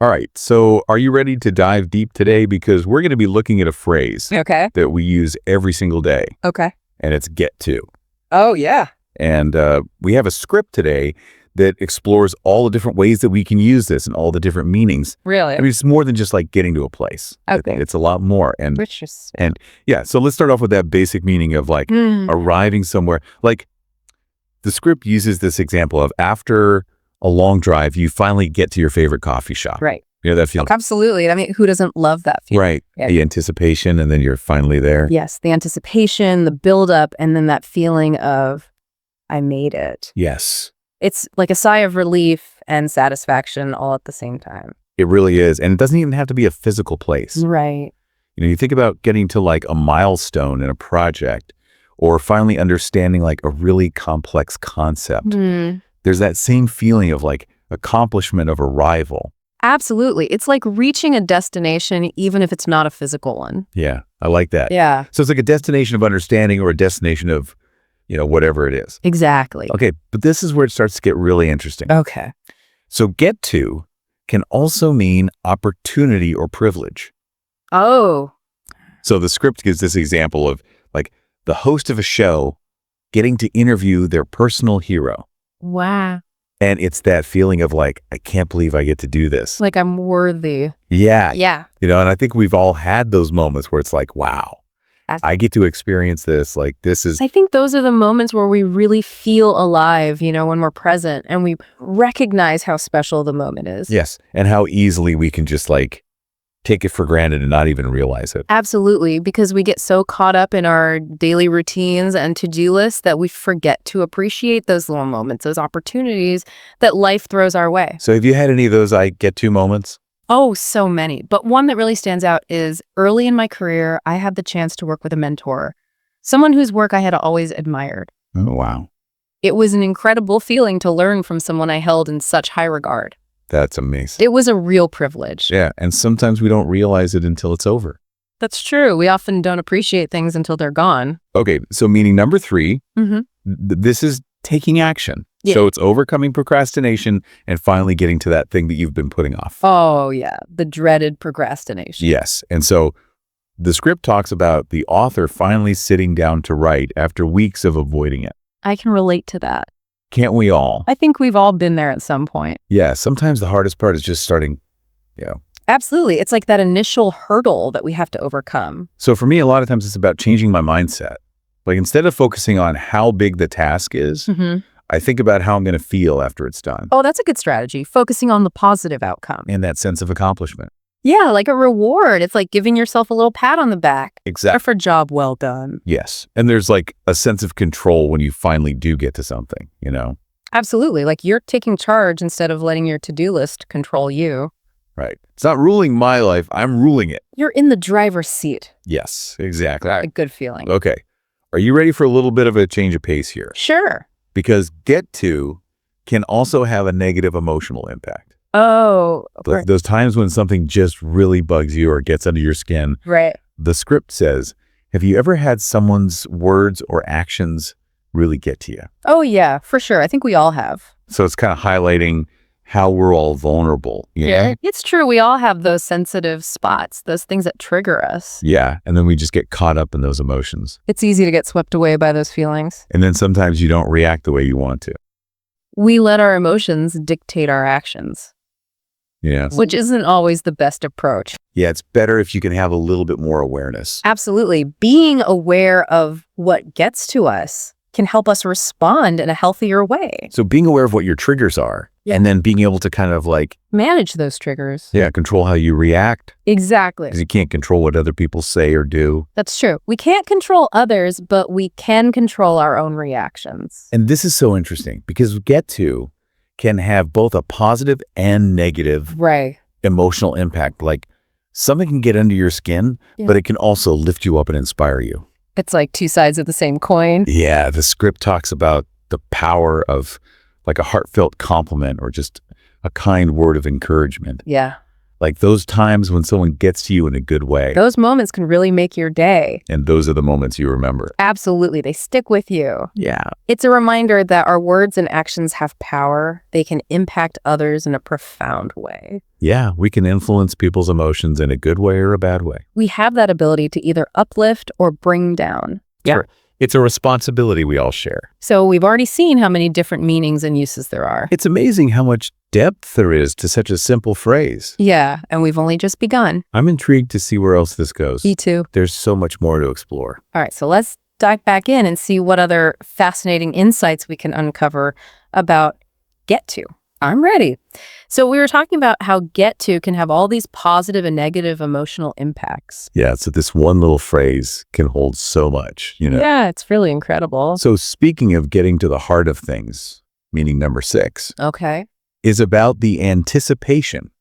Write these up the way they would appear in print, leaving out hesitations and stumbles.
All right. So are you ready to dive deep today? Because we're going to be looking at a phrase Okay. that we use every single day, Okay. and it's get to. Oh, yeah. And we have a script today that explores all the different ways that we can use this and all the different meanings. Really? I mean, it's more than just like getting to a place. Okay. It's a lot more. Interesting. Yeah, so let's start off with that basic meaning of like arriving somewhere. Like the script uses this example of after a long drive, you finally get to your favorite coffee shop. Right. You know that feeling? Absolutely. I mean, who doesn't love that feeling? Right. Yeah. The anticipation, and then you're finally there. Yes. The anticipation, the buildup, and then that feeling of, I made it. Yes. It's like a sigh of relief and satisfaction all at the same time. It really is. And it doesn't even have to be a physical place. Right. You know, you think about getting to like a milestone in a project or finally understanding like a really complex concept. There's that same feeling of like accomplishment of arrival. Absolutely. It's like reaching a destination, even if it's not a physical one. Yeah, I like that. Yeah. So it's like a destination of understanding or a destination of, you know, whatever it is. Exactly. Okay, but this is where it starts to get really interesting. Okay. So get to can also mean opportunity or privilege. Oh. So the script gives this example of like the host of a show getting to interview their personal hero. Wow. And it's that feeling of like, I can't believe I get to do this. Like I'm worthy. Yeah. Yeah. You know, and I think we've all had those moments where it's like, wow, I get to experience this. Like this is. I think those are the moments where we really feel alive, you know, when we're present and we recognize how special the moment is. Yes. And how easily we can just like take it for granted and not even realize it. Absolutely, because we get so caught up in our daily routines and to-do lists that we forget to appreciate those little moments, those opportunities that life throws our way. So have you had any of those I get to moments? Oh, so many. But one that really stands out is early in my career, I had the chance to work with a mentor, someone whose work I had always admired. Oh, wow. It was an incredible feeling to learn from someone I held in such high regard. That's amazing. It was a real privilege. Yeah. And sometimes we don't realize it until it's over. That's true. We often don't appreciate things until they're gone. Okay. So meaning number 3, this is taking action. Yeah. So it's overcoming procrastination and finally getting to that thing that you've been putting off. Oh, yeah. The dreaded procrastination. Yes. And so the script talks about the author finally sitting down to write after weeks of avoiding it. I can relate to that. Can't we all? I think we've all been there at some point. Yeah. Sometimes the hardest part is just starting, you know. Absolutely. It's like that initial hurdle that we have to overcome. So for me, a lot of times it's about changing my mindset. Like instead of focusing on how big the task is, I think about how I'm going to feel after it's done. Oh, that's a good strategy. Focusing on the positive outcome. And that sense of accomplishment. Yeah, like a reward. It's like giving yourself a little pat on the back. Exactly. Or for job well done. Yes. And there's like a sense of control when you finally do get to something, you know? Absolutely. Like you're taking charge instead of letting your to-do list control you. Right. It's not ruling my life. I'm ruling it. You're in the driver's seat. Yes, exactly. A good feeling. Okay. Are you ready for a little bit of a change of pace here? Sure. Because get to can also have a negative emotional impact. Oh, right. Those times when something just really bugs you or gets under your skin. Right. The script says, have you ever had someone's words or actions really get to you? Oh, yeah, for sure. I think we all have. So it's kind of highlighting how we're all vulnerable. You know? It's true. We all have those sensitive spots, those things that trigger us. Yeah. And then we just get caught up in those emotions. It's easy to get swept away by those feelings. And then sometimes you don't react the way you want to. We let our emotions dictate our actions. Yeah. Which isn't always the best approach. Yeah, it's better if you can have a little bit more awareness. Absolutely. Being aware of what gets to us can help us respond in a healthier way. So being aware of what your triggers are and then being able to kind of like manage those triggers. Yeah, control how you react. Exactly. Because you can't control what other people say or do. That's true. We can't control others, but we can control our own reactions. And this is so interesting because get to can have both a positive and negative emotional impact. Like something can get under your skin, but it can also lift you up and inspire you. It's like two sides of the same coin. Yeah, the script talks about the power of like a heartfelt compliment or just a kind word of encouragement. Yeah. Like those times when someone gets to you in a good way. Those moments can really make your day. And those are the moments you remember. Absolutely. They stick with you. Yeah. It's a reminder that our words and actions have power. They can impact others in a profound way. Yeah, we can influence people's emotions in a good way or a bad way. We have that ability to either uplift or bring down. Yeah. It's a responsibility we all share. So we've already seen how many different meanings and uses there are. It's amazing how much depth there is to such a simple phrase. Yeah, and we've only just begun. I'm intrigued to see where else this goes. Me too. There's so much more to explore. All right, so let's dive back in and see what other fascinating insights we can uncover about get to. I'm ready. So we were talking about how get to can have all these positive and negative emotional impacts. Yeah, so this one little phrase can hold so much, Yeah, it's really incredible. So speaking of getting to the heart of things, meaning number 6, Okay. is about the anticipation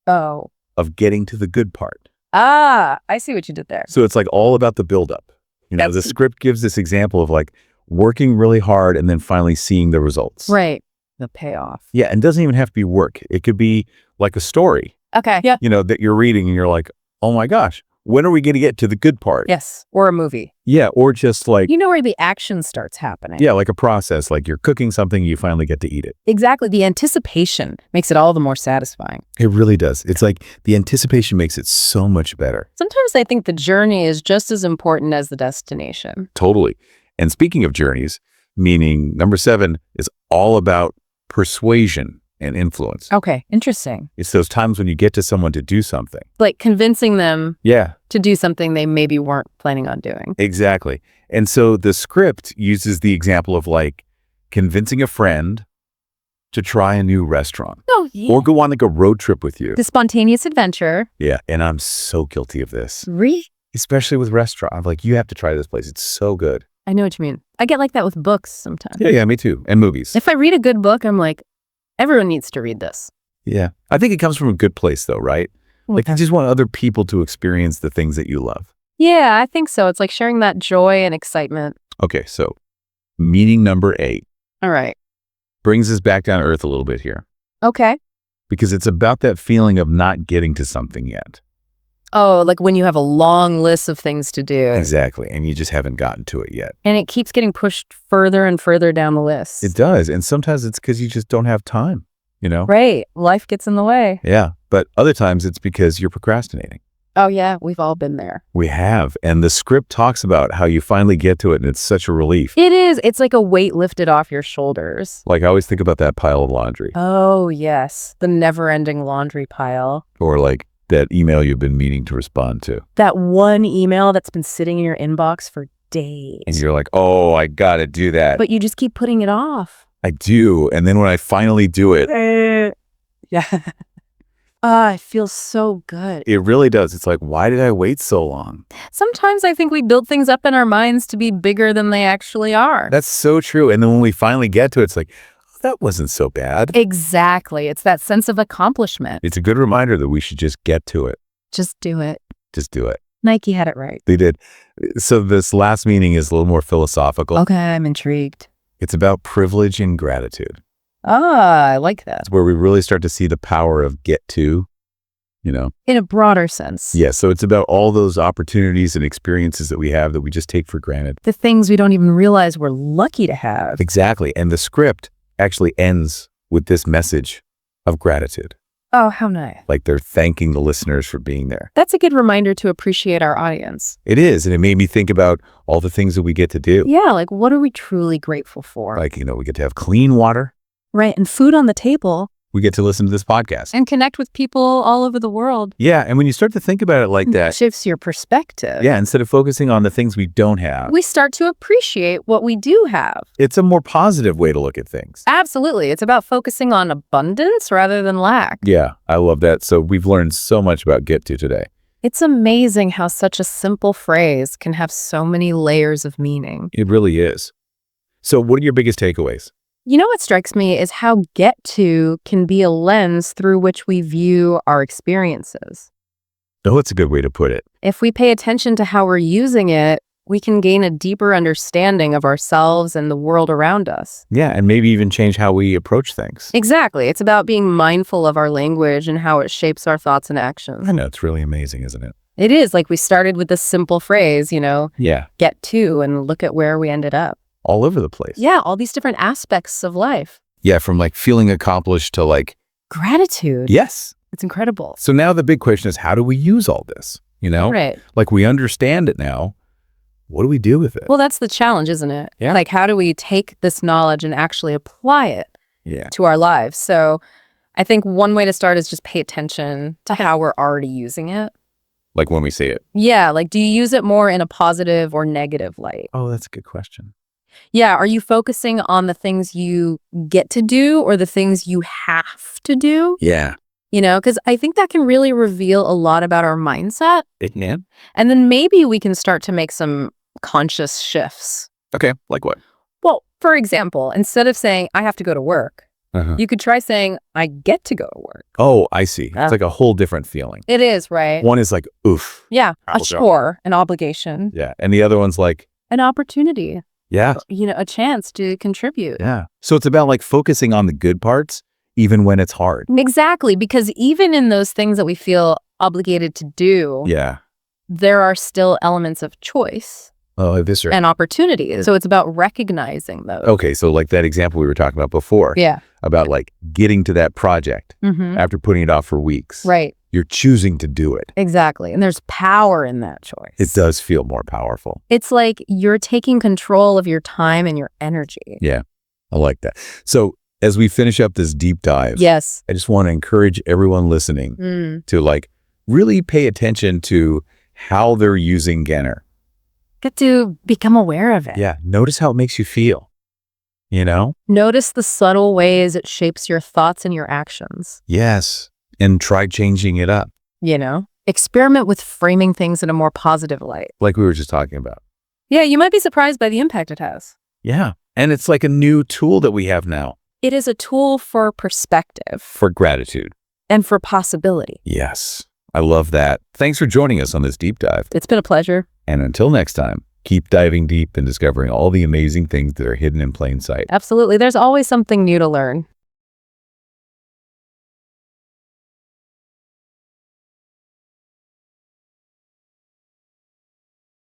Oh. of getting to the good part. Ah, I see what you did there. So it's like all about the buildup. The script gives this example of like working really hard and then finally seeing the results. Right. The payoff. Yeah, and it doesn't even have to be work. It could be like a story, Okay. Yeah. that you're reading and you're like, oh my gosh, when are we going to get to the good part? Yes. Or a movie. Yeah, or just like, Where the action starts happening. yeah, like a process, like you're cooking something, you finally get to eat it. Exactly. The anticipation makes it all the more satisfying. It really does. It's like the anticipation makes it so much better. Sometimes I think the journey is just as important as the destination. Totally. And speaking of journeys, meaning number 7 is all about persuasion and influence. Okay. Interesting. It's those times when you get to someone to do something. Like convincing them Yeah, to do something they maybe weren't planning on doing. exactly. And so the script uses the example of like convincing a friend to try a new restaurant. Oh, yeah. Or go on like a road trip with you. The spontaneous adventure. Yeah, and I'm so guilty of this. Really? Especially with restaurants. I'm like, you have to try this place. It's so good. I know what you mean. I get like that with books sometimes. Yeah, me too. And movies. If I read a good book, I'm like, everyone needs to read this. Yeah. I think it comes from a good place though, right? Like you just want other people to experience the things that you love. Yeah, I think so. It's like sharing that joy and excitement. Okay, so meaning number 8 All right. brings us back down to earth a little bit here. Okay. Because it's about that feeling of not getting to something yet. Oh, like when you have a long list of things to do. Exactly. And you just haven't gotten to it yet. And it keeps getting pushed further and further down the list. It does. And sometimes it's because you just don't have time, Right. Life gets in the way. Yeah. But other times it's because you're procrastinating. Oh, yeah. We've all been there. We have. And the script talks about how you finally get to it and it's such a relief. It is. It's like a weight lifted off your shoulders. Like I always think about that pile of laundry. Oh, yes. The never-ending laundry pile. Or like that email you've been meaning to respond to. That one email that's been sitting in your inbox for days. And you're like, oh, I got to do that. But you just keep putting it off. I do. And then when I finally do it, Yeah. It feels so good. it really does. It's like, why did I wait so long? Sometimes I think we build things up in our minds to be bigger than they actually are. That's so true. And then when we finally get to it, it's like, oh, that wasn't so bad. Exactly. It's that sense of accomplishment. It's a good reminder that we should just get to it. Just do it. Just do it. Nike had it right. They did. So this last meaning is a little more philosophical. Okay, I'm intrigued. It's about privilege and gratitude. Ah, I like that. It's where we really start to see the power of get to, In a broader sense. Yeah, so it's about all those opportunities and experiences that we have that we just take for granted. The things we don't even realize we're lucky to have. Exactly. And the script actually ends with this message of gratitude. Oh, how nice. Like they're thanking the listeners for being there. That's a good reminder to appreciate our audience. It is. And it made me think about all the things that we get to do. Yeah, like what are we truly grateful for? Like, we get to have clean water. Right, and food on the table. We get to listen to this podcast. And connect with people all over the world. Yeah, and when you start to think about it like that, It shifts your perspective. yeah, instead of focusing on the things we don't have, We start to appreciate what we do have. it's a more positive way to look at things. Absolutely. It's about focusing on abundance rather than lack. Yeah, I love that. So we've learned so much about get to today. It's amazing how such a simple phrase can have so many layers of meaning. It really is. So what are your biggest takeaways? You know what strikes me is how get to can be a lens through which we view our experiences. Oh, that's a good way to put it. If we pay attention to how we're using it, we can gain a deeper understanding of ourselves and the world around us. Yeah, and maybe even change how we approach things. Exactly. It's about being mindful of our language and how it shapes our thoughts and actions. I know, it's really amazing, isn't it? It is. Like we started with this simple phrase, Yeah. Get to, and look at where we ended up. All over the place. Yeah, all these different aspects of life. Yeah, from like feeling accomplished to like... Gratitude. Yes. It's incredible. So now the big question is, how do we use all this? Right. Like we understand it now. What do we do with it? Well, that's the challenge, isn't it? Yeah. Like, how do we take this knowledge and actually apply it to our lives? So I think one way to start is just pay attention to how we're already using it. Like when we say it. Yeah. Like, do you use it more in a positive or negative light? Oh, that's a good question. Yeah. Are you focusing on the things you get to do or the things you have to do? Yeah. Because I think that can really reveal a lot about our mindset. It can. And then maybe we can start to make some conscious shifts. Okay. Like what? Well, for example, instead of saying, I have to go to work, you could try saying, I get to go to work. Oh, I see. It's like a whole different feeling. It is, right? One is like, oof. Yeah. A chore, an obligation. Yeah. And the other one's like... an opportunity. Yeah. A chance to contribute. Yeah. So it's about like focusing on the good parts, even when it's hard. Exactly. Because even in those things that we feel obligated to do, there are still elements of choice. Oh, this and opportunities. So it's about recognizing those. Okay. So like that example we were talking about before. Yeah. About like getting to that project after putting it off for weeks. Right. You're choosing to do it. Exactly. And there's power in that choice. It does feel more powerful. It's like you're taking control of your time and your energy. Yeah. I like that. So as we finish up this deep dive, yes, I just want to encourage everyone listening to like really pay attention to how they're using Genner. Get to become aware of it. Yeah. Notice how it makes you feel. Notice the subtle ways it shapes your thoughts and your actions. Yes. And try changing it up. Experiment with framing things in a more positive light. Like we were just talking about. Yeah, you might be surprised by the impact it has. Yeah. And it's like a new tool that we have now. It is a tool for perspective. For gratitude. And for possibility. Yes. I love that. Thanks for joining us on this deep dive. It's been a pleasure. And until next time, keep diving deep and discovering all the amazing things that are hidden in plain sight. Absolutely. There's always something new to learn.